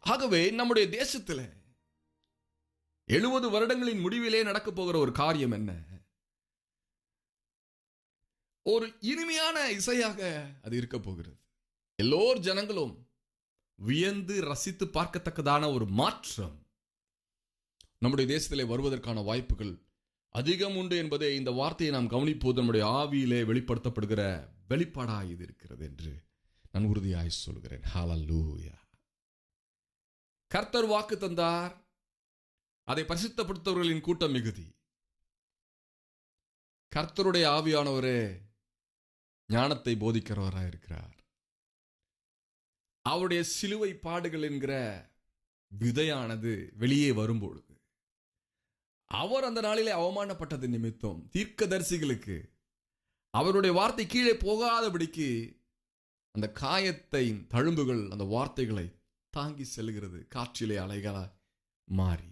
ஆகவே நம்முடைய தேசத்தில் 70 வருடங்களின் முடிவிலே நடக்க போகிற ஒரு காரியம் என்ன? ஒரு இனிமையான இசையாக அது இருக்க போகிறது. எல்லோர் ஜனங்களும் வியந்து ரசித்து பார்க்கத்தக்கதான ஒரு மாற்றம் நம்முடைய தேசத்திலே வருவதற்கான வாய்ப்புகள் அதிகம் உண்டு என்பதை இந்த வார்த்தையை நாம் கவனிப்போது நம்முடைய ஆவியிலே வெளிப்படுத்தப்படுகிற வெளிப்பாடாக இது இருக்கிறது என்று நான் உறுதியாய் சொல்கிறேன். ஹல்லேலூயா. கர்த்தர் வாக்கு தந்தார், அதை பரிசுத்தப்படுத்தவர்களின் கூட்டம் மிகுதி. கர்த்தருடைய ஆவியானவரே ஞானத்தை போதிக்கிறவராக இருக்கிறார். அவருடைய சிலுவை பாடுகள் என்கிற விதையானது வெளியே வரும்பொழுது அவர் அந்த நாளிலே அவமானப்பட்டது நிமித்தம் தீர்க்கதரிசிகளுக்கு அவருடைய வார்த்தை கீழே போகாதபடிக்கு அந்த காயத்தை தழும்புகள் அந்த வார்த்தைகளை தாங்கி செல்கிறது, காற்றிலே அலைகளாய் மாறி.